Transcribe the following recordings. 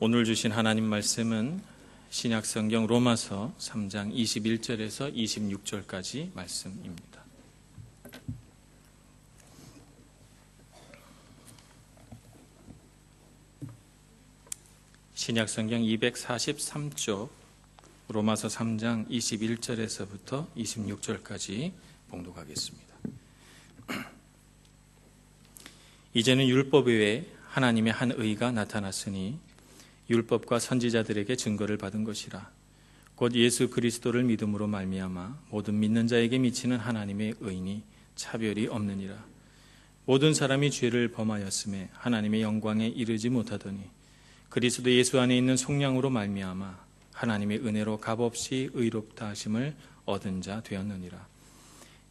오늘 주신 하나님 말씀은 신약성경 로마서 3장 21절에서 26절까지 말씀입니다. 신약성경 243쪽 로마서 3장 21절에서부터 26절까지 봉독하겠습니다. 이제는 율법 외에 하나님의 한 의가 나타났으니 율법과 선지자들에게 증거를 받은 것이라. 곧 예수 그리스도를 믿음으로 말미암아 모든 믿는 자에게 미치는 하나님의 의니 차별이 없느니라. 모든 사람이 죄를 범하였음에 하나님의 영광에 이르지 못하더니 그리스도 예수 안에 있는 속량으로 말미암아 하나님의 은혜로 값없이 의롭다 하심을 얻은 자 되었느니라.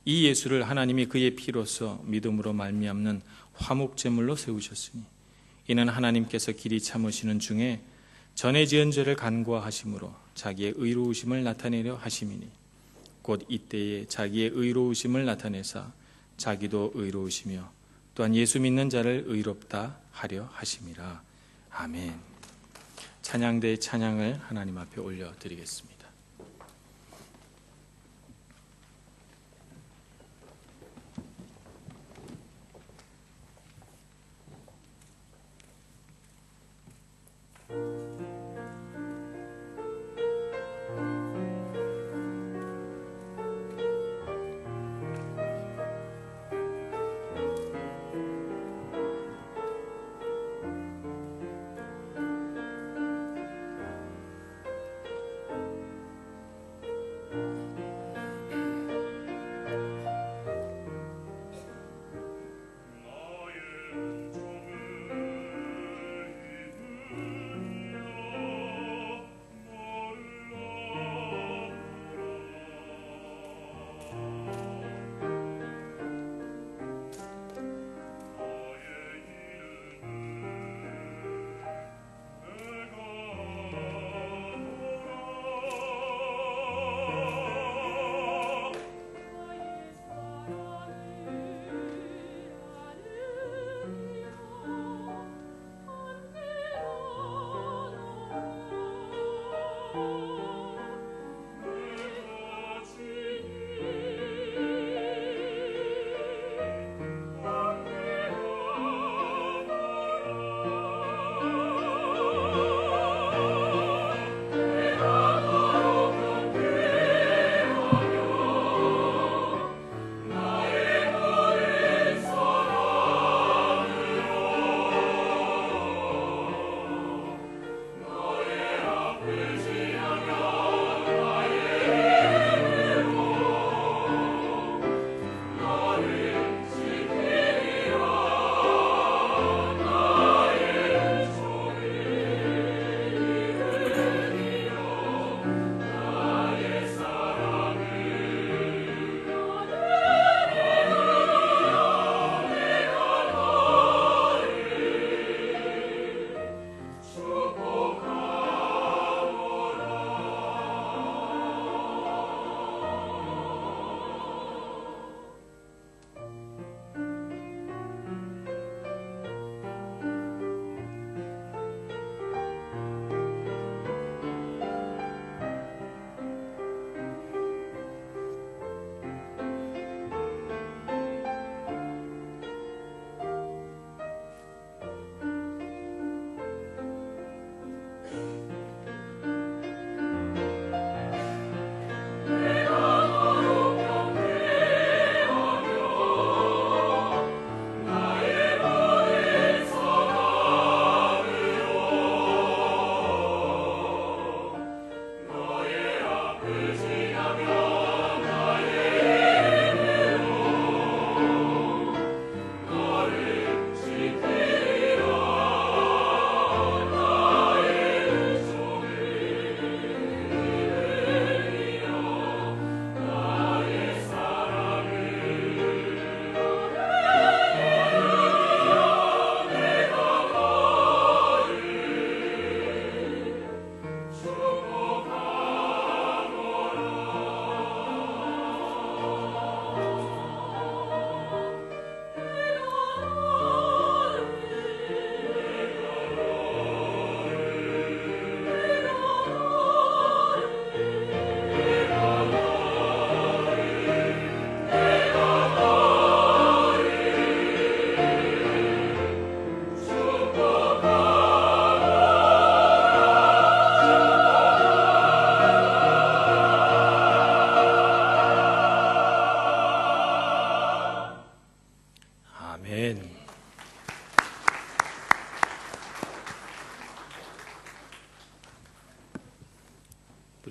이 예수를 하나님이 그의 피로써 믿음으로 말미암는 화목제물로 세우셨으니 이는 하나님께서 길이 참으시는 중에 전에 지은 죄를 간구하심으로 자기의 의로우심을 나타내려 하심이니 곧 이때에 자기의 의로우심을 나타내사 자기도 의로우시며 또한 예수 믿는 자를 의롭다 하려 하심이라. 아멘. 찬양대의 찬양을 하나님 앞에 올려드리겠습니다.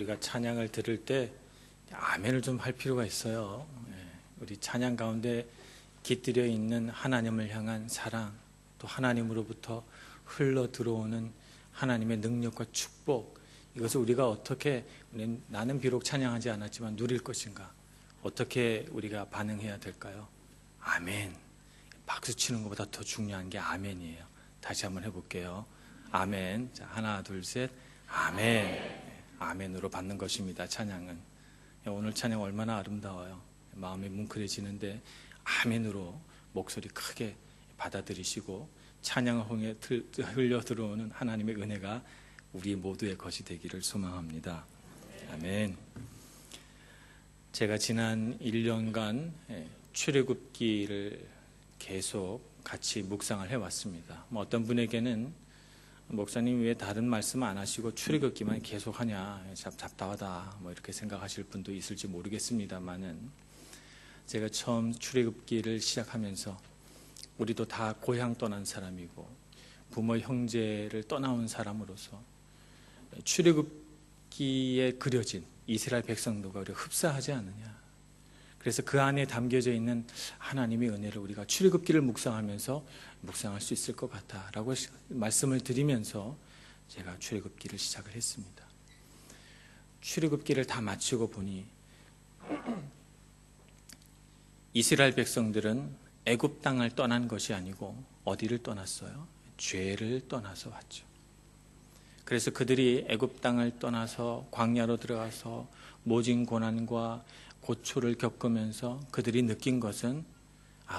우리가 찬양을 들을 때 아멘을 좀 할 필요가 있어요. 우리 찬양 가운데 깃들여 있는 하나님을 향한 사랑, 또 하나님으로부터 흘러 들어오는 하나님의 능력과 축복, 이것을 우리가 어떻게, 나는 비록 찬양하지 않았지만 누릴 것인가, 어떻게 우리가 반응해야 될까요? 아멘. 박수 치는 것보다 더 중요한 게 아멘이에요. 다시 한번 해볼게요. 아멘. 자, 하나, 둘, 셋. 아멘. 아멘으로 받는 것입니다. 찬양은. 오늘 찬양 얼마나 아름다워요. 마음이 뭉클해지는데 아멘으로 목소리 크게 받아들이시고 찬양을 통해 흘려 들어오는 하나님의 은혜가 우리 모두의 것이 되기를 소망합니다. 아멘. 제가 지난 1년간 출애굽기를 계속 같이 묵상을 해왔습니다. 어떤 분에게는 목사님 왜 다른 말씀 안 하시고 출애굽기만 계속 하냐, 답답하다 이렇게 생각하실 분도 있을지 모르겠습니다만은, 제가 처음 출애굽기를 시작하면서 우리도 다 고향 떠난 사람이고 부모 형제를 떠나온 사람으로서 출애굽기에 그려진 이스라엘 백성들과 우리가 흡사하지 않느냐, 그래서 그 안에 담겨져 있는 하나님의 은혜를 우리가 출애굽기를 묵상하면서 묵상할 수 있을 것 같다라고 말씀을 드리면서 제가 출애굽기를 시작을 했습니다. 출애굽기를 다 마치고 보니 이스라엘 백성들은 애굽 땅을 떠난 것이 아니고 어디를 떠났어요? 죄를 떠나서 왔죠. 그래서 그들이 애굽 땅을 떠나서 광야로 들어가서 모진 고난과 고초를 겪으면서 그들이 느낀 것은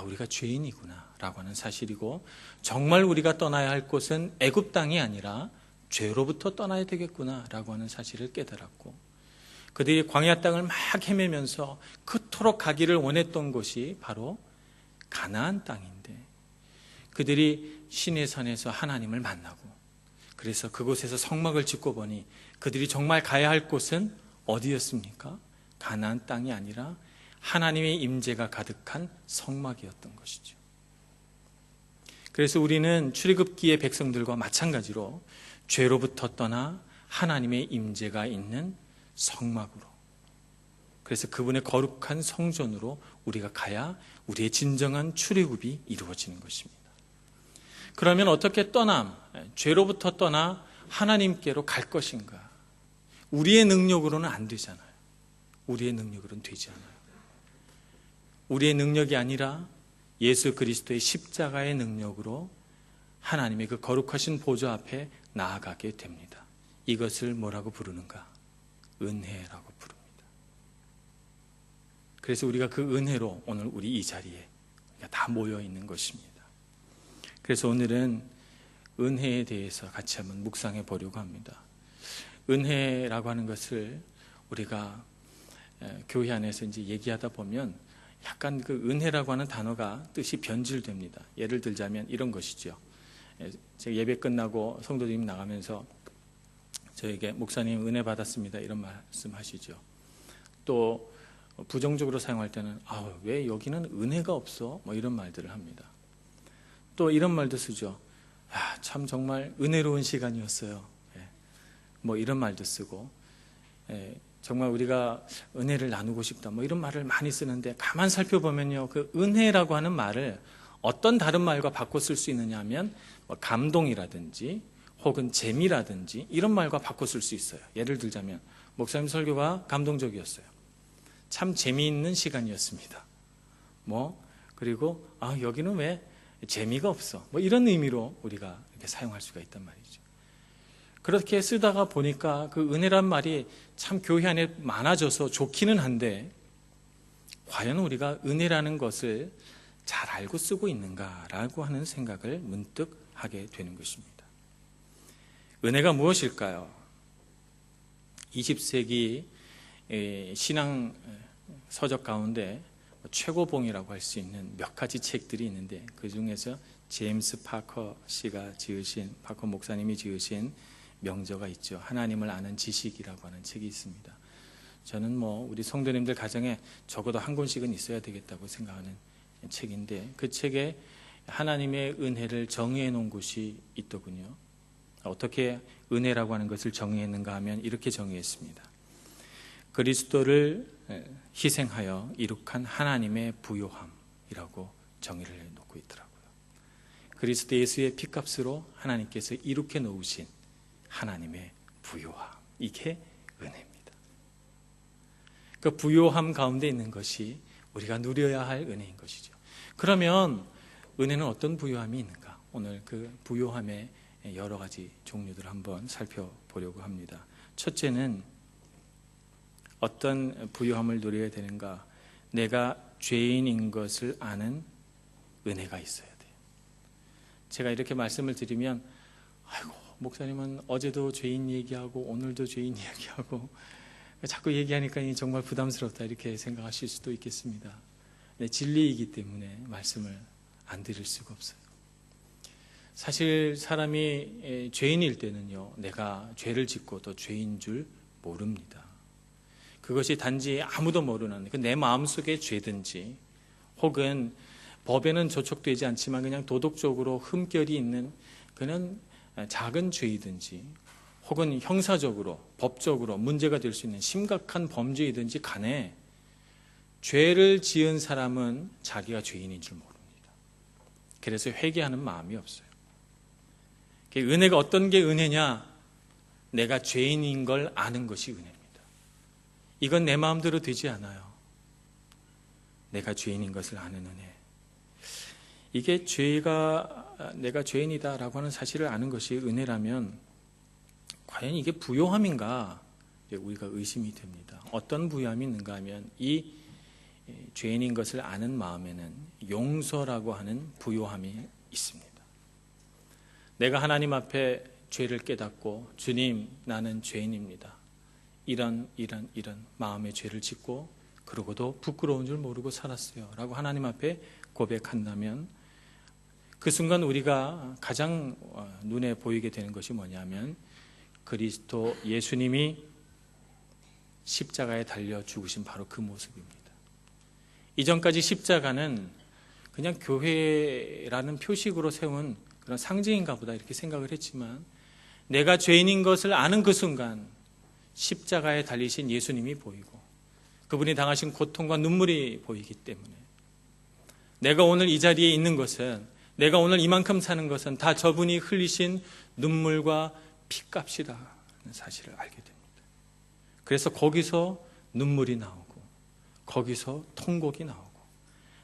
우리가 죄인이구나 라고 하는 사실이고, 정말 우리가 떠나야 할 곳은 애굽 땅이 아니라 죄로부터 떠나야 되겠구나 라고 하는 사실을 깨달았고, 그들이 광야 땅을 막 헤매면서 그토록 가기를 원했던 곳이 바로 가나안 땅인데, 그들이 시내산에서 하나님을 만나고 그래서 그곳에서 성막을 짓고 보니 그들이 정말 가야 할 곳은 어디였습니까? 가나안 땅이 아니라 하나님의 임재가 가득한 성막이었던 것이죠. 그래서 우리는 출애굽기의 백성들과 마찬가지로 죄로부터 떠나 하나님의 임재가 있는 성막으로, 그래서 그분의 거룩한 성전으로 우리가 가야 우리의 진정한 출애굽이 이루어지는 것입니다. 그러면 어떻게 죄로부터 떠나 하나님께로 갈 것인가? 우리의 능력으로는 안 되잖아요. 우리의 능력으로는 되지 않아요. 우리의 능력이 아니라 예수 그리스도의 십자가의 능력으로 하나님의 그 거룩하신 보좌 앞에 나아가게 됩니다. 이것을 뭐라고 부르는가? 은혜라고 부릅니다. 그래서 우리가 그 은혜로 오늘 우리 이 자리에 다 모여 있는 것입니다. 그래서 오늘은 은혜에 대해서 같이 한번 묵상해 보려고 합니다. 은혜라고 하는 것을 우리가 교회 안에서 이제 얘기하다 보면 약간 그 은혜라고 하는 단어가 뜻이 변질됩니다. 예를 들자면 이런 것이죠. 제가 예배 끝나고 성도님 나가면서 저에게 목사님 은혜 받았습니다 이런 말씀 하시죠. 또 부정적으로 사용할 때는 왜 여기는 은혜가 없어? 이런 말들을 합니다. 또 이런 말도 쓰죠. 참 정말 은혜로운 시간이었어요. 이런 말도 쓰고, 정말 우리가 은혜를 나누고 싶다 이런 말을 많이 쓰는데, 가만 살펴보면요, 그 은혜라고 하는 말을 어떤 다른 말과 바꿔 쓸 수 있느냐 하면 감동이라든지 혹은 재미라든지 이런 말과 바꿔 쓸 수 있어요. 예를 들자면 목사님 설교가 감동적이었어요. 참 재미있는 시간이었습니다. 그리고 여기는 왜 재미가 없어? 이런 의미로 우리가 이렇게 사용할 수가 있단 말이죠. 그렇게 쓰다가 보니까 그 은혜란 말이 참 교회 안에 많아져서 좋기는 한데, 과연 우리가 은혜라는 것을 잘 알고 쓰고 있는가라고 하는 생각을 문득 하게 되는 것입니다. 은혜가 무엇일까요? 20세기 신앙 서적 가운데 최고봉이라고 할 수 있는 몇 가지 책들이 있는데, 그 중에서 제임스 파커 씨가 지으신, 파커 목사님이 지으신 명저가 있죠. 하나님을 아는 지식이라고 하는 책이 있습니다. 저는 우리 성도님들 가정에 적어도 한 권씩은 있어야 되겠다고 생각하는 책인데, 그 책에 하나님의 은혜를 정의해 놓은 곳이 있더군요. 어떻게 은혜라고 하는 것을 정의했는가 하면 이렇게 정의했습니다. 그리스도를 희생하여 이룩한 하나님의 부요함이라고 정의를 해놓고 있더라고요. 그리스도 예수의 피값으로 하나님께서 이룩해 놓으신 하나님의 부요함, 이게 은혜입니다. 그 부요함 가운데 있는 것이 우리가 누려야 할 은혜인 것이죠. 그러면 은혜는 어떤 부요함이 있는가? 오늘 그 부요함의 여러 가지 종류들을 한번 살펴보려고 합니다. 첫째는 어떤 부요함을 누려야 되는가? 내가 죄인인 것을 아는 은혜가 있어야 돼요. 제가 이렇게 말씀을 드리면 아이고 목사님은 어제도 죄인 얘기하고 오늘도 죄인 얘기하고 자꾸 얘기하니까 정말 부담스럽다 이렇게 생각하실 수도 있겠습니다. 네, 진리이기 때문에 말씀을 안 드릴 수가 없어요. 사실 사람이 죄인일 때는요, 내가 죄를 짓고 또 죄인 줄 모릅니다. 그것이 단지 아무도 모르는 내 마음속의 죄든지 혹은 법에는 저촉되지 않지만 그냥 도덕적으로 흠결이 있는 그런 작은 죄이든지 혹은 형사적으로 법적으로 문제가 될 수 있는 심각한 범죄이든지 간에 죄를 지은 사람은 자기가 죄인인 줄 모릅니다. 그래서 회개하는 마음이 없어요. 은혜가 어떤 게 은혜냐? 내가 죄인인 걸 아는 것이 은혜입니다. 이건 내 마음대로 되지 않아요. 내가 죄인인 것을 아는 은혜. 이게 내가 죄인이다라고 하는 사실을 아는 것이 은혜라면 과연 이게 부요함인가? 우리가 의심이 됩니다. 어떤 부요함이 있는가 하면 이 죄인인 것을 아는 마음에는 용서라고 하는 부요함이 있습니다. 내가 하나님 앞에 죄를 깨닫고 주님 나는 죄인입니다. 이런 마음의 죄를 짓고 그러고도 부끄러운 줄 모르고 살았어요 라고 하나님 앞에 고백한다면 그 순간 우리가 가장 눈에 보이게 되는 것이 뭐냐면 그리스도 예수님이 십자가에 달려 죽으신 바로 그 모습입니다. 이전까지 십자가는 그냥 교회라는 표식으로 세운 그런 상징인가 보다 이렇게 생각을 했지만 내가 죄인인 것을 아는 그 순간 십자가에 달리신 예수님이 보이고 그분이 당하신 고통과 눈물이 보이기 때문에 내가 오늘 이 자리에 있는 것은 내가 오늘 이만큼 사는 것은 다 저분이 흘리신 눈물과 피값이라는 사실을 알게 됩니다. 그래서 거기서 눈물이 나오고 거기서 통곡이 나오고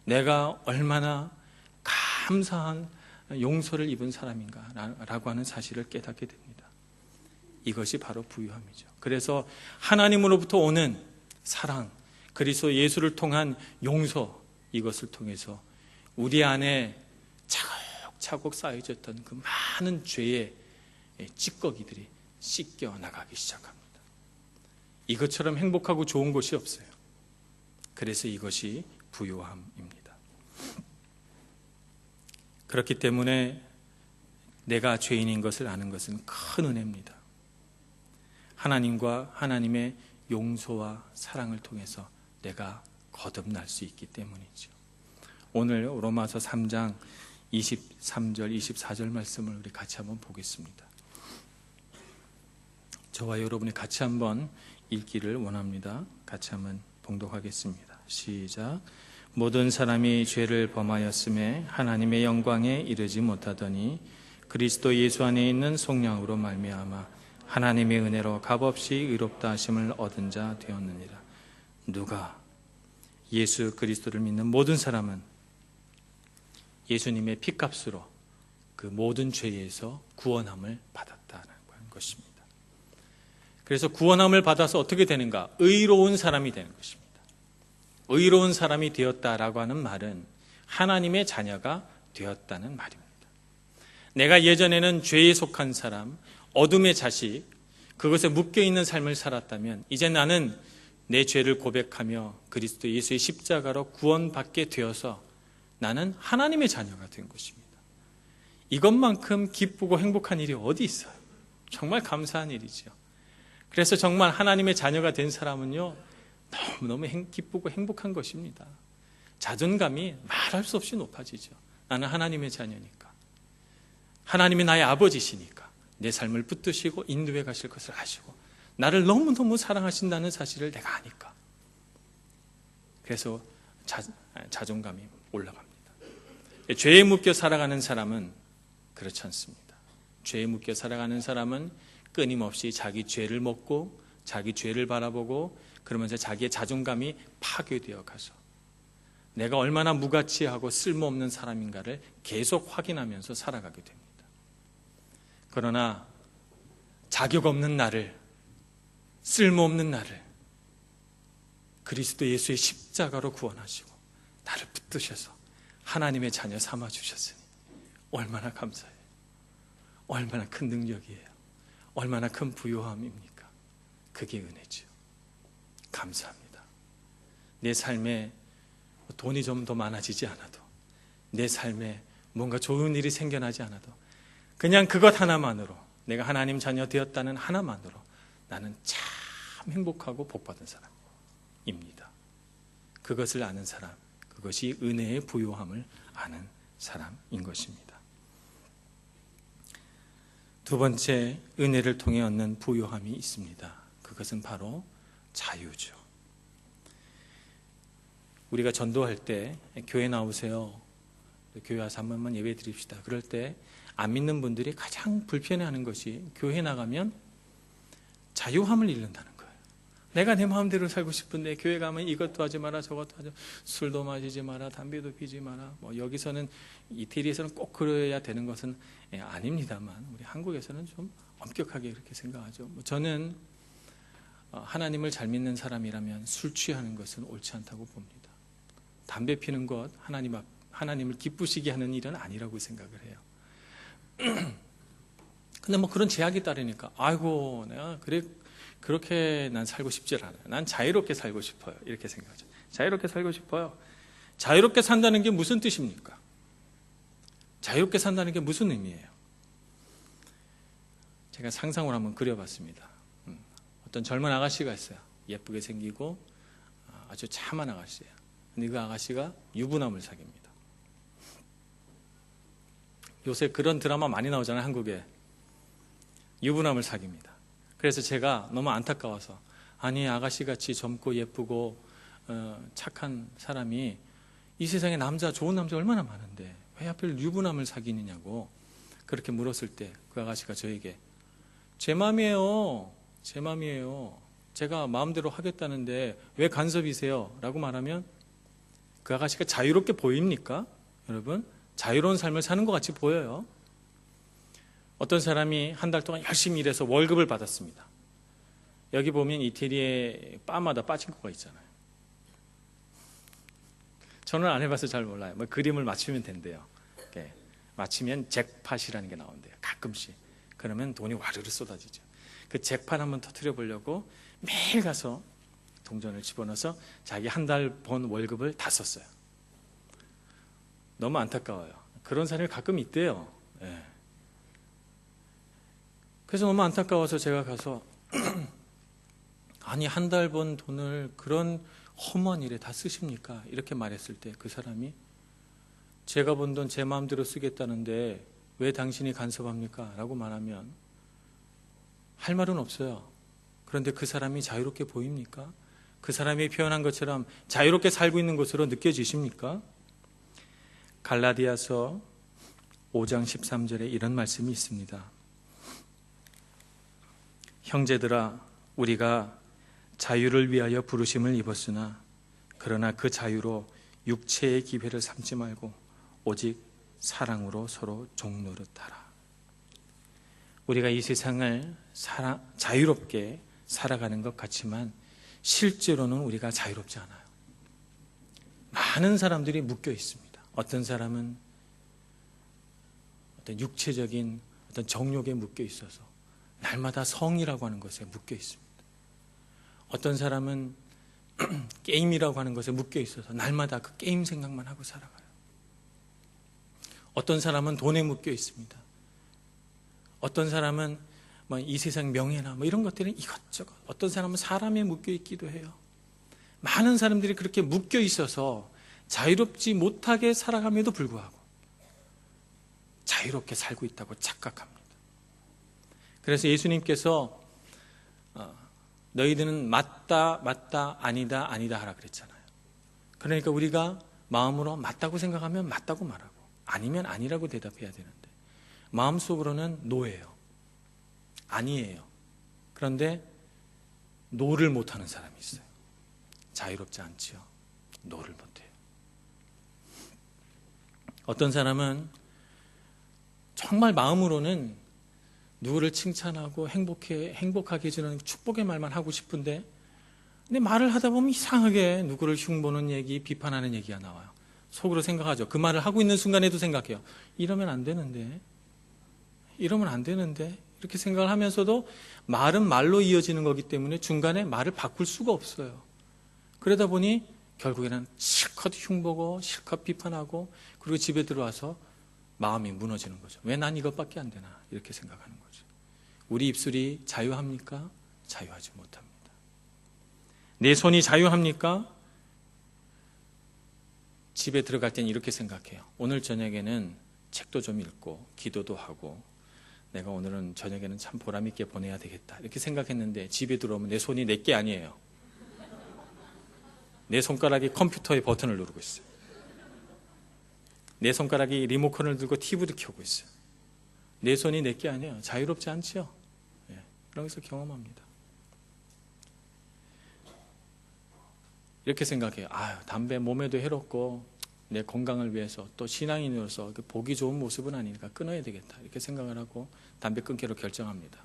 내가 얼마나 감사한 용서를 입은 사람인가라고 하는 사실을 깨닫게 됩니다. 이것이 바로 부유함이죠. 그래서 하나님으로부터 오는 사랑, 그리스도 예수를 통한 용서, 이것을 통해서 우리 안에 차곡차곡 쌓여졌던 그 많은 죄의 찌꺼기들이 씻겨 나가기 시작합니다. 이것처럼 행복하고 좋은 것이 없어요. 그래서 이것이 부요함입니다. 그렇기 때문에 내가 죄인인 것을 아는 것은 큰 은혜입니다. 하나님과 하나님의 용서와 사랑을 통해서 내가 거듭날 수 있기 때문이죠. 오늘 로마서 3장 23절, 24절 말씀을 우리 같이 한번 보겠습니다. 저와 여러분이 같이 한번 읽기를 원합니다. 같이 한번 봉독하겠습니다. 시작. 모든 사람이 죄를 범하였음에 하나님의 영광에 이르지 못하더니 그리스도 예수 안에 있는 속량으로 말미암아 하나님의 은혜로 값없이 의롭다 하심을 얻은 자 되었느니라. 누가? 예수 그리스도를 믿는 모든 사람은 예수님의 피값으로 그 모든 죄에서 구원함을 받았다는 것입니다. 그래서 구원함을 받아서 어떻게 되는가? 의로운 사람이 되는 것입니다. 의로운 사람이 되었다라고 하는 말은 하나님의 자녀가 되었다는 말입니다. 내가 예전에는 죄에 속한 사람, 어둠의 자식, 그것에 묶여있는 삶을 살았다면 이제 나는 내 죄를 고백하며 그리스도 예수의 십자가로 구원받게 되어서 나는 하나님의 자녀가 된 것입니다. 이것만큼 기쁘고 행복한 일이 어디 있어요? 정말 감사한 일이죠. 그래서 정말 하나님의 자녀가 된 사람은요, 너무너무 기쁘고 행복한 것입니다. 자존감이 말할 수 없이 높아지죠. 나는 하나님의 자녀니까. 하나님이 나의 아버지시니까 내 삶을 붙드시고 인도해 가실 것을 아시고 나를 너무너무 사랑하신다는 사실을 내가 아니까. 그래서 자존감이 올라갑니다. 죄에 묶여 살아가는 사람은 그렇지 않습니다. 죄에 묶여 살아가는 사람은 끊임없이 자기 죄를 먹고 자기 죄를 바라보고 그러면서 자기의 자존감이 파괴되어 가서 내가 얼마나 무가치하고 쓸모없는 사람인가를 계속 확인하면서 살아가게 됩니다. 그러나 자격 없는 나를, 쓸모없는 나를 그리스도 예수의 십자가로 구원하시고 나를 붙드셔서 하나님의 자녀 삼아주셨으니 얼마나 감사해요. 얼마나 큰 능력이에요. 얼마나 큰 부요함입니까? 그게 은혜죠. 감사합니다. 내 삶에 돈이 좀 더 많아지지 않아도, 내 삶에 뭔가 좋은 일이 생겨나지 않아도 그냥 그것 하나만으로, 내가 하나님 자녀 되었다는 하나만으로 나는 참 행복하고 복받은 사람입니다. 그것을 아는 사람, 그것이 은혜의 부요함을 아는 사람인 것입니다. 두 번째, 은혜를 통해 얻는 부요함이 있습니다. 그것은 바로 자유죠. 우리가 전도할 때 교회 나오세요. 교회 와서 한 번만 예배 드립시다. 그럴 때 안 믿는 분들이 가장 불편해하는 것이 교회 나가면 자유함을 잃는다는 거예요. 내가 내 마음대로 살고 싶은데 교회 가면 이것도 하지 마라, 저것도 하지 마라, 술도 마시지 마라, 담배도 피지 마라. 여기서는, 이태리에서는 꼭 그래야 되는 것은 아닙니다만 우리 한국에서는 좀 엄격하게 그렇게 생각하죠. 저는 하나님을 잘 믿는 사람이라면 술 취하는 것은 옳지 않다고 봅니다. 담배 피는 것 하나님을 기쁘시게 하는 일은 아니라고 생각을 해요. 근데 그런 제약이 따르니까 아이고 내가 그렇게 난 살고 싶지 않아요. 난 자유롭게 살고 싶어요. 이렇게 생각하죠. 자유롭게 살고 싶어요. 자유롭게 산다는 게 무슨 뜻입니까? 자유롭게 산다는 게 무슨 의미예요? 제가 상상을 한번 그려봤습니다. 어떤 젊은 아가씨가 있어요. 예쁘게 생기고 아주 참한 아가씨예요. 근데 그 아가씨가 유부남을 사귀입니다. 요새 그런 드라마 많이 나오잖아요, 한국에. 유부남을 사귀입니다. 그래서 제가 너무 안타까워서, 아니 아가씨같이 젊고 예쁘고 착한 사람이 이 세상에 좋은 남자 얼마나 많은데 왜 하필 유부남을 사귀느냐고 그렇게 물었을 때 그 아가씨가 저에게 제 마음이에요. 제가 마음대로 하겠다는데 왜 간섭이세요? 라고 말하면 그 아가씨가 자유롭게 보입니까? 여러분, 자유로운 삶을 사는 것 같이 보여요. 어떤 사람이 한 달 동안 열심히 일해서 월급을 받았습니다. 여기 보면 이태리에 바마다 빠진코가 있잖아요. 저는 안 해봐서 잘 몰라요. 그림을 맞추면 된대요. 맞추면 잭팟이라는 게 나온대요. 가끔씩. 그러면 돈이 와르르 쏟아지죠. 그 잭팟 한번 터뜨려 보려고 매일 가서 동전을 집어넣어서 자기 한 달 번 월급을 다 썼어요. 너무 안타까워요. 그런 사람이 가끔 있대요. 네. 그래서 너무 안타까워서 제가 가서 아니 한 달 번 돈을 그런 허무한 일에 다 쓰십니까? 이렇게 말했을 때 그 사람이 제가 번 돈 제 마음대로 쓰겠다는데 왜 당신이 간섭합니까? 라고 말하면 할 말은 없어요. 그런데 그 사람이 자유롭게 보입니까? 그 사람이 표현한 것처럼 자유롭게 살고 있는 것으로 느껴지십니까? 갈라디아서 5장 13절에 이런 말씀이 있습니다. 형제들아, 우리가 자유를 위하여 부르심을 입었으나 그러나 그 자유로 육체의 기회를 삼지 말고 오직 사랑으로 서로 종노릇하라. 우리가 이 세상을 자유롭게 살아가는 것 같지만 실제로는 우리가 자유롭지 않아요. 많은 사람들이 묶여 있습니다. 어떤 사람은 어떤 육체적인 어떤 정욕에 묶여 있어서 날마다 성이라고 하는 것에 묶여 있습니다. 어떤 사람은 게임이라고 하는 것에 묶여 있어서 날마다 그 게임 생각만 하고 살아가요. 어떤 사람은 돈에 묶여 있습니다. 어떤 사람은 이 세상 명예나 이런 것들은 이것저것, 어떤 사람은 사람에 묶여 있기도 해요. 많은 사람들이 그렇게 묶여 있어서 자유롭지 못하게 살아감에도 불구하고 자유롭게 살고 있다고 착각합니다. 그래서 예수님께서 너희들은 맞다, 맞다, 아니다, 아니다 하라 그랬잖아요. 그러니까 우리가 마음으로 맞다고 생각하면 맞다고 말하고 아니면 아니라고 대답해야 되는데 마음속으로는 노예요. 아니에요. 그런데 노를 못하는 사람이 있어요. 자유롭지 않지요. 노를 못해요. 어떤 사람은 정말 마음으로는 누구를 칭찬하고 행복하게 해주는 축복의 말만 하고 싶은데 근데 말을 하다 보면 이상하게 누구를 흉보는 얘기, 비판하는 얘기가 나와요. 속으로 생각하죠. 그 말을 하고 있는 순간에도 생각해요. 이러면 안 되는데 이렇게 생각을 하면서도 말은 말로 이어지는 거기 때문에 중간에 말을 바꿀 수가 없어요. 그러다 보니 결국에는 실컷 흉보고 실컷 비판하고 그리고 집에 들어와서 마음이 무너지는 거죠. 왜 난 이것밖에 안 되나 이렇게 생각하는 거죠. 우리 입술이 자유합니까? 자유하지 못합니다. 내 손이 자유합니까? 집에 들어갈 땐 이렇게 생각해요. 오늘 저녁에는 책도 좀 읽고 기도도 하고 내가 오늘은 저녁에는 참 보람 있게 보내야 되겠다 이렇게 생각했는데 집에 들어오면 내 손이 내게 아니에요. 내 손가락이 컴퓨터의 버튼을 누르고 있어요. 내 손가락이 리모컨을 들고 TV도 켜고 있어요. 내 손이 내게 아니에요. 자유롭지 않지요? 예, 그런 것을 경험합니다. 이렇게 생각해요. 담배 몸에도 해롭고 내 건강을 위해서 또 신앙인으로서 보기 좋은 모습은 아니니까 끊어야 되겠다 이렇게 생각을 하고 담배 끊기로 결정합니다.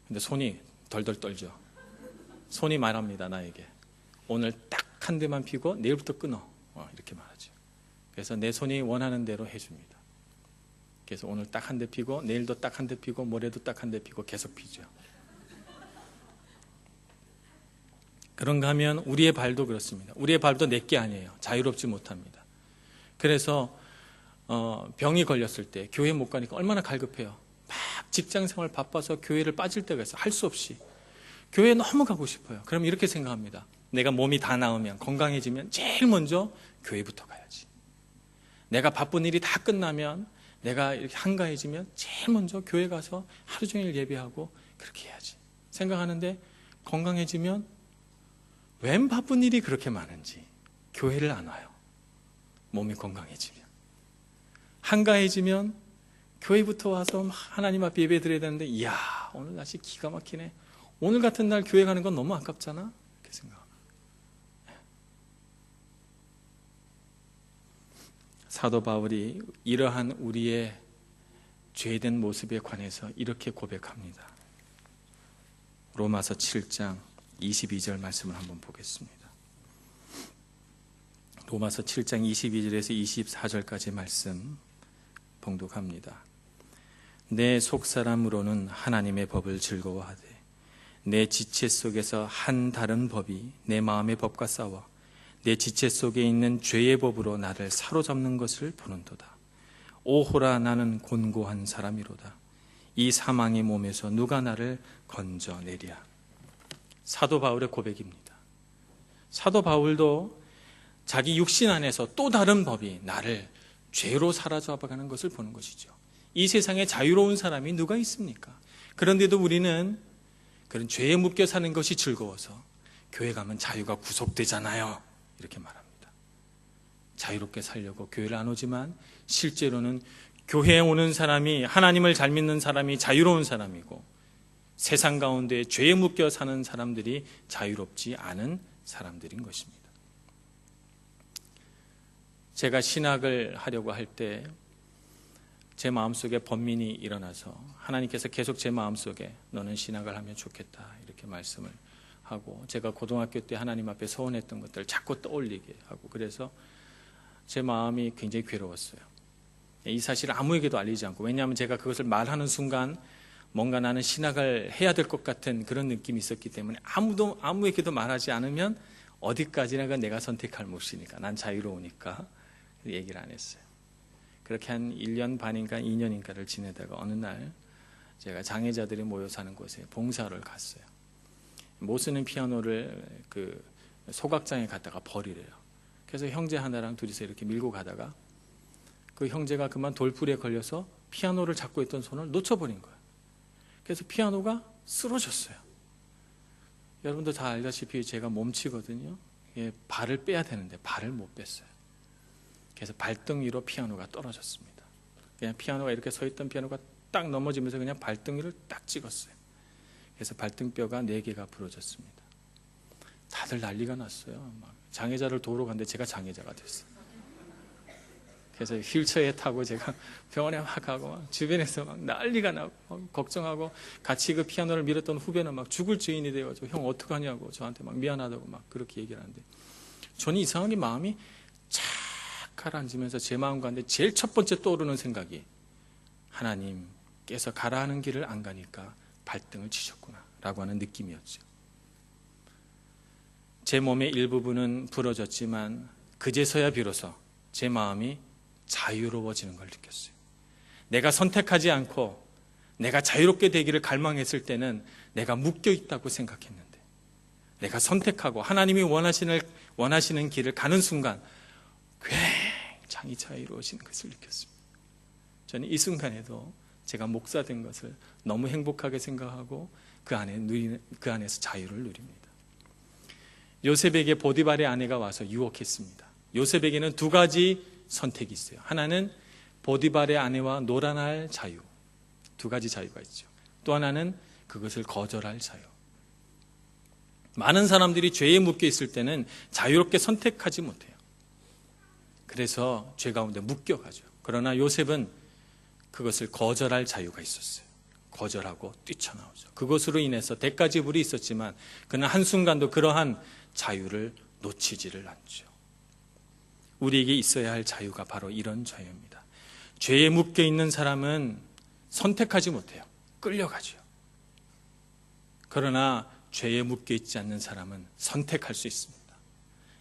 근데 손이 덜덜 떨죠. 손이 말합니다. 나에게 오늘 딱 한 대만 피고 내일부터 끊어 이렇게 말하죠. 그래서 내 손이 원하는 대로 해줍니다. 그래서 오늘 딱 한 대 피고 내일도 딱 한 대 피고 모레도 딱 한 대 피고 계속 피죠. 그런가 하면 우리의 발도 그렇습니다. 우리의 발도 내게 아니에요. 자유롭지 못합니다. 그래서 병이 걸렸을 때 교회 못 가니까 얼마나 갈급해요. 막 직장생활 바빠서 교회를 빠질 때가 있어요. 할 수 없이. 교회에 너무 가고 싶어요. 그럼 이렇게 생각합니다. 내가 몸이 다 나으면 건강해지면 제일 먼저 교회부터 가야지. 내가 바쁜 일이 다 끝나면 내가 이렇게 한가해지면 제일 먼저 교회 가서 하루 종일 예배하고 그렇게 해야지 생각하는데 건강해지면 웬 바쁜 일이 그렇게 많은지 교회를 안 와요. 몸이 건강해지면. 한가해지면 교회부터 와서 하나님 앞에 예배 드려야 되는데 이야 오늘 날씨 기가 막히네. 오늘 같은 날 교회 가는 건 너무 아깝잖아. 이렇게 생각합니다. 사도 바울이 이러한 우리의 죄된 모습에 관해서 이렇게 고백합니다. 로마서 7장 22절 말씀을 한번 보겠습니다. 로마서 7장 22절에서 24절까지 말씀 봉독합니다. 내 속사람으로는 하나님의 법을 즐거워하되 내 지체 속에서 한 다른 법이 내 마음의 법과 싸워 내 지체 속에 있는 죄의 법으로 나를 사로잡는 것을 보는도다. 오호라 나는 곤고한 사람이로다. 이 사망의 몸에서 누가 나를 건져내랴. 사도 바울의 고백입니다. 사도 바울도 자기 육신 안에서 또 다른 법이 나를 죄로 사로잡아가는 것을 보는 것이죠. 이 세상에 자유로운 사람이 누가 있습니까? 그런데도 우리는 그런 죄에 묶여 사는 것이 즐거워서 교회 가면 자유가 구속되잖아요. 이렇게 말합니다. 자유롭게 살려고 교회를 안 오지만 실제로는 교회에 오는 사람이 하나님을 잘 믿는 사람이 자유로운 사람이고 세상 가운데 죄에 묶여 사는 사람들이 자유롭지 않은 사람들인 것입니다. 제가 신학을 하려고 할 때 제 마음속에 번민이 일어나서 하나님께서 계속 제 마음속에 너는 신학을 하면 좋겠다 이렇게 말씀을 하고 제가 고등학교 때 하나님 앞에 서원했던 것들을 자꾸 떠올리게 하고 그래서 제 마음이 굉장히 괴로웠어요. 이 사실을 아무에게도 알리지 않고 왜냐하면 제가 그것을 말하는 순간 뭔가 나는 신학을 해야 될 것 같은 그런 느낌이 있었기 때문에 아무에게도 말하지 않으면 어디까지나 내가 선택할 몫이니까 난 자유로우니까 얘기를 안 했어요. 그렇게 한 1년 반인가 2년인가를 지내다가 어느 날 제가 장애자들이 모여 사는 곳에 봉사를 갔어요. 못 쓰는 피아노를 그 소각장에 갖다가 버리래요. 그래서 형제 하나랑 둘이서 이렇게 밀고 가다가 그 형제가 그만 돌풀이에 걸려서 피아노를 잡고 있던 손을 놓쳐버린 거예요. 그래서 피아노가 쓰러졌어요. 여러분도 다 알다시피 제가 몸치거든요. 예, 발을 빼야 되는데 발을 못 뺐어요. 그래서 발등 위로 피아노가 떨어졌습니다. 그냥 피아노가 이렇게 서 있던 피아노가 딱 넘어지면서 그냥 발등 위를 딱 찍었어요. 그래서 발등뼈가 4개가 부러졌습니다. 다들 난리가 났어요. 막 장애자를 도우러 갔는데 제가 장애자가 됐어요. 그래서 휠체어에 타고 제가 병원에 막 가고 막 주변에서 막 난리가 나고 막 걱정하고, 같이 그 피아노를 밀었던 후배는 막 죽을 죄인이 돼가지고 형 어떡하냐고 저한테 막 미안하다고 막 그렇게 얘기를 하는데, 저는 이상하게 마음이 착 가라앉으면서 제 마음 가운데 제일 첫 번째 떠오르는 생각이, 하나님께서 가라 하는 길을 안 가니까 발등을 치셨구나 라고 하는 느낌이었죠. 제 몸의 일부분은 부러졌지만 그제서야 비로소 제 마음이 자유로워지는 걸 느꼈어요. 내가 선택하지 않고 내가 자유롭게 되기를 갈망했을 때는 내가 묶여 있다고 생각했는데, 내가 선택하고 하나님이 원하시는 길을 가는 순간 굉장히 자유로워지는 것을 느꼈습니다. 저는 이 순간에도 제가 목사 된 것을 너무 행복하게 생각하고 그 안에서 자유를 누립니다. 요셉에게 보디발의 아내가 와서 유혹했습니다. 요셉에게는 2가지 선택이 있어요. 하나는 보디발의 아내와 놀아날 자유, 2가지 자유가 있죠. 또 하나는 그것을 거절할 자유. 많은 사람들이 죄에 묶여 있을 때는 자유롭게 선택하지 못해요. 그래서 죄 가운데 묶여가죠. 그러나 요셉은 그것을 거절할 자유가 있었어요. 거절하고 뛰쳐나오죠. 그것으로 인해서 대가지불이 있었지만 그는 한순간도 그러한 자유를 놓치지를 않죠. 우리에게 있어야 할 자유가 바로 이런 자유입니다. 죄에 묶여 있는 사람은 선택하지 못해요. 끌려가죠. 그러나 죄에 묶여 있지 않는 사람은 선택할 수 있습니다.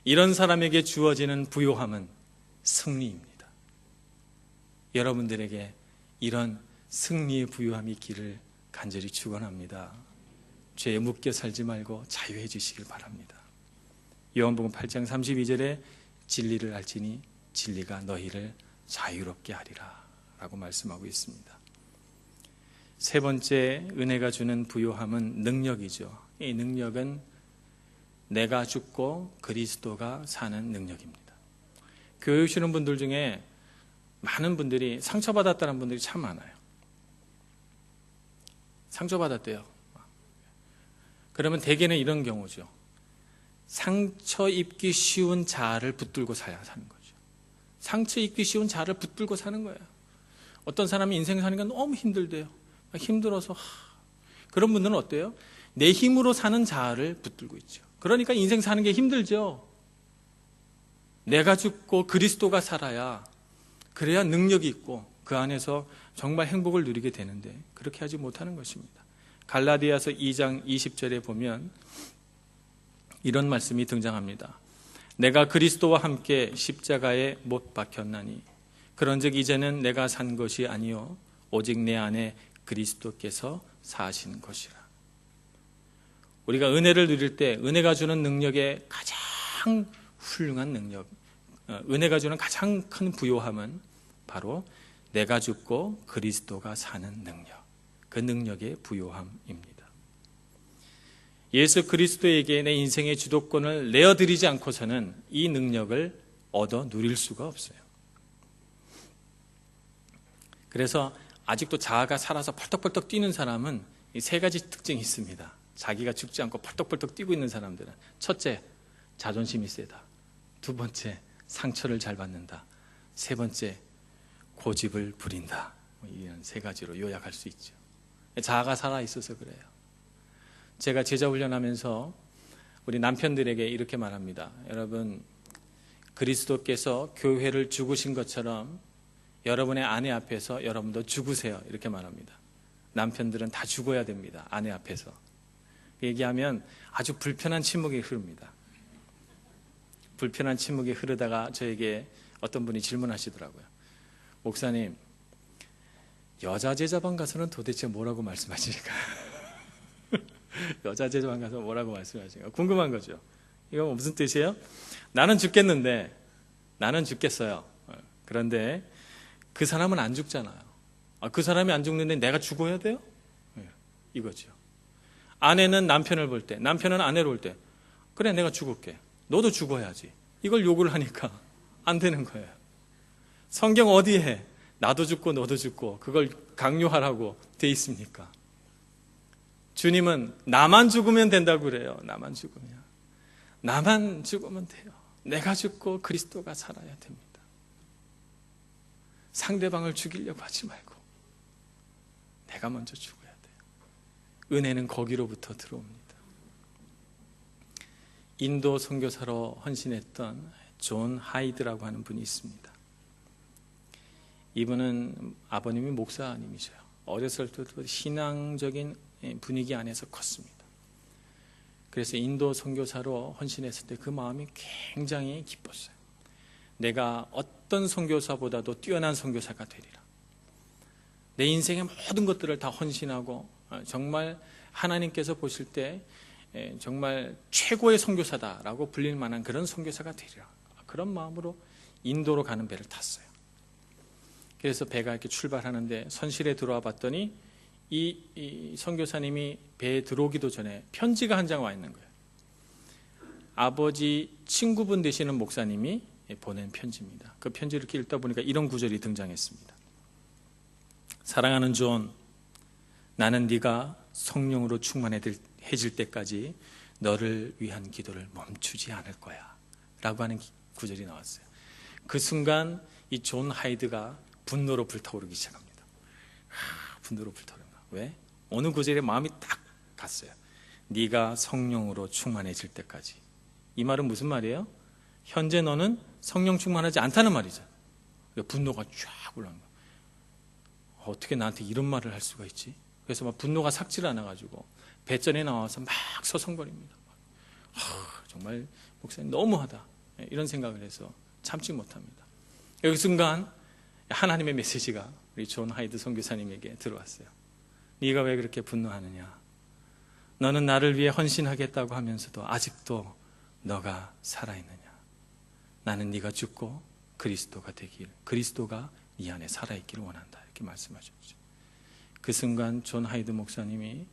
이런 사람에게 주어지는 부요함은 승리입니다. 여러분들에게 이런 승리의 부요함이 있기를 간절히 축원합니다. 죄에 묶여 살지 말고 자유해지시길 바랍니다. 요한복음 8장 32절에 진리를 알지니 진리가 너희를 자유롭게 하리라 라고 말씀하고 있습니다. 3번째 은혜가 주는 부요함은 능력이죠. 이 능력은 내가 죽고 그리스도가 사는 능력입니다. 교회 오시는 분들 중에 많은 분들이 상처받았다는 분들이 참 많아요. 상처받았대요. 그러면 대개는 이런 경우죠. 상처 입기 쉬운 자아를 붙들고 사는 거죠. 상처 입기 쉬운 자아를 붙들고 사는 거예요. 어떤 사람이 인생 사는 게 너무 힘들대요. 힘들어서 그런 분들은 어때요? 내 힘으로 사는 자아를 붙들고 있죠. 그러니까 인생 사는 게 힘들죠. 내가 죽고 그리스도가 살아야, 그래야 능력이 있고 그 안에서 정말 행복을 누리게 되는데 그렇게 하지 못하는 것입니다. 갈라디아서 2장 20절에 보면 이런 말씀이 등장합니다. 내가 그리스도와 함께 십자가에 못 박혔나니 그런즉 이제는 내가 산 것이 아니요 오직 내 안에 그리스도께서 사신 것이라. 우리가 은혜를 누릴 때 은혜가 주는 능력의 가장 훌륭한 능력, 은혜가 주는 가장 큰 부요함은 바로 내가 죽고 그리스도가 사는 능력, 그 능력의 부요함입니다. 예수 그리스도에게 내 인생의 주도권을 내어드리지 않고서는 이 능력을 얻어 누릴 수가 없어요. 그래서 아직도 자아가 살아서 펄떡펄떡 뛰는 사람은 이 3가지 특징이 있습니다. 자기가 죽지 않고 펄떡펄떡 뛰고 있는 사람들은, 첫째, 자존심이 세다. 2번째, 상처를 잘 받는다. 3번째, 고집을 부린다. 이런 3가지로 요약할 수 있죠. 자아가 살아있어서 그래요. 제가 제자 훈련하면서 우리 남편들에게 이렇게 말합니다. 여러분, 그리스도께서 교회를 죽으신 것처럼 여러분의 아내 앞에서 여러분도 죽으세요. 이렇게 말합니다. 남편들은 다 죽어야 됩니다. 아내 앞에서. 얘기하면 아주 불편한 침묵이 흐릅니다. 불편한 침묵이 흐르다가 저에게 어떤 분이 질문하시더라고요. 목사님, 여자 제자반 가서는 도대체 뭐라고 말씀하십니까? 여자 제자반 가서 뭐라고 말씀하십니까? 궁금한 거죠. 이거 무슨 뜻이에요? 나는 죽겠는데, 나는 죽겠어요. 그런데 그 사람은 안 죽잖아요. 그 사람이 안 죽는데 내가 죽어야 돼요? 이거죠. 아내는 남편을 볼 때, 남편은 아내를 볼 때, 그래 내가 죽을게, 너도 죽어야지, 이걸 요구를 하니까 안 되는 거예요. 성경 어디에 나도 죽고 너도 죽고 그걸 강요하라고 돼 있습니까? 주님은 나만 죽으면 된다고 그래요. 나만 죽으면 돼요. 내가 죽고 그리스도가 살아야 됩니다. 상대방을 죽이려고 하지 말고 내가 먼저 죽어야 돼요. 은혜는 거기로부터 들어옵니다. 인도 선교사로 헌신했던 존 하이드라고 하는 분이 있습니다. 이분은 아버님이 목사님이셔요. 어렸을 때부터 신앙적인 분위기 안에서 컸습니다. 그래서 인도 선교사로 헌신했을 때 그 마음이 굉장히 기뻤어요. 내가 어떤 선교사보다도 뛰어난 선교사가 되리라. 내 인생의 모든 것들을 다 헌신하고 정말 하나님께서 보실 때 정말 최고의 선교사다라고 불릴 만한 그런 선교사가 되리라. 그런 마음으로 인도로 가는 배를 탔어요. 그래서 배가 이렇게 출발하는데 선실에 들어와 봤더니 이 선교사님이 배에 들어오기도 전에 편지가 한 장 와 있는 거예요. 아버지 친구분 되시는 목사님이 보낸 편지입니다. 그 편지를 이렇게 읽다 보니까 이런 구절이 등장했습니다. 사랑하는 존, 나는 네가 성령으로 충만해질 때까지 너를 위한 기도를 멈추지 않을 거야 라고 하는 구절이 나왔어요. 그 순간 이 존 하이드가 분노로 불타오르기 시작합니다. 분노로 불타오릅니다. 왜? 어느 구절에 마음이 딱 갔어요. 네가 성령으로 충만해질 때까지. 이 말은 무슨 말이에요? 현재 너는 성령 충만하지 않다는 말이죠. 분노가 쫙 올라오는 거예요. 어떻게 나한테 이런 말을 할 수가 있지? 그래서 막 분노가 삭질 않아가지고 배전에 나와서 막 서성거립니다. 정말 목사님 너무하다, 이런 생각을 해서 참지 못합니다. 여기 순간 하나님의 메시지가 우리 존 하이드 선교사님에게 들어왔어요. 네가 왜 그렇게 분노하느냐? 너는 나를 위해 헌신하겠다고 하면서도 아직도 너가 살아있느냐? 나는 네가 죽고 그리스도가 되길, 그리스도가 네 안에 살아있기를 원한다, 이렇게 말씀하셨죠. 그 순간 존 하이드 목사님이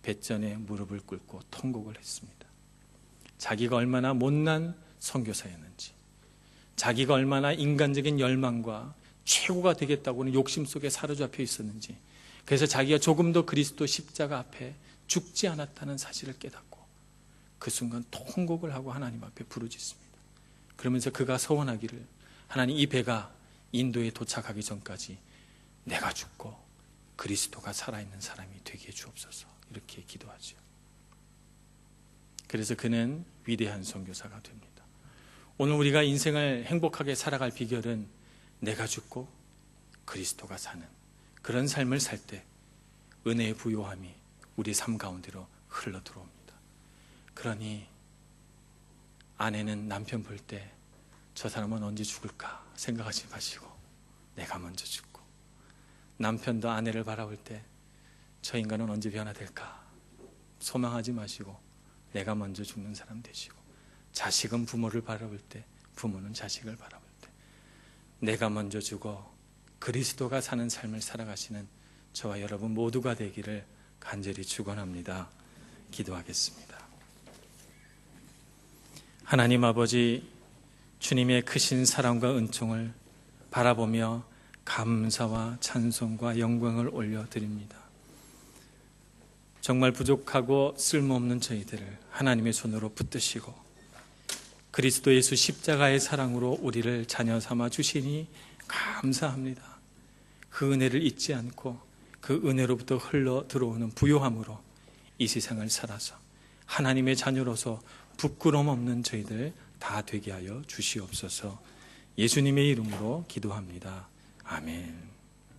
배전에 무릎을 꿇고 통곡을 했습니다. 자기가 얼마나 못난 선교사였는지, 자기가 얼마나 인간적인 열망과 최고가 되겠다고는 욕심 속에 사로잡혀 있었는지, 그래서 자기가 조금도 그리스도 십자가 앞에 죽지 않았다는 사실을 깨닫고 그 순간 통곡을 하고 하나님 앞에 부르짖습니다. 그러면서 그가 서원하기를, 하나님, 이 배가 인도에 도착하기 전까지 내가 죽고 그리스도가 살아있는 사람이 되게 해 주옵소서, 이렇게 기도하죠. 그래서 그는 위대한 선교사가 됩니다. 오늘 우리가 인생을 행복하게 살아갈 비결은 내가 죽고 그리스도가 사는 그런 삶을 살 때 은혜의 부요함이 우리 삶 가운데로 흘러 들어옵니다. 그러니 아내는 남편 볼 때 저 사람은 언제 죽을까 생각하지 마시고 내가 먼저 죽고, 남편도 아내를 바라볼 때 저 인간은 언제 변화될까 소망하지 마시고 내가 먼저 죽는 사람 되시고, 자식은 부모를 바라볼 때 부모는 자식을 바라볼 때 내가 먼저 죽어 그리스도가 사는 삶을 살아가시는 저와 여러분 모두가 되기를 간절히 축원합니다. 기도하겠습니다. 하나님 아버지, 주님의 크신 사랑과 은총을 바라보며 감사와 찬송과 영광을 올려드립니다. 정말 부족하고 쓸모없는 저희들을 하나님의 손으로 붙드시고 그리스도 예수 십자가의 사랑으로 우리를 자녀 삼아 주시니 감사합니다. 그 은혜를 잊지 않고 그 은혜로부터 흘러 들어오는 부요함으로 이 세상을 살아서 하나님의 자녀로서 부끄러움 없는 저희들 다 되게 하여 주시옵소서. 예수님의 이름으로 기도합니다. 아멘.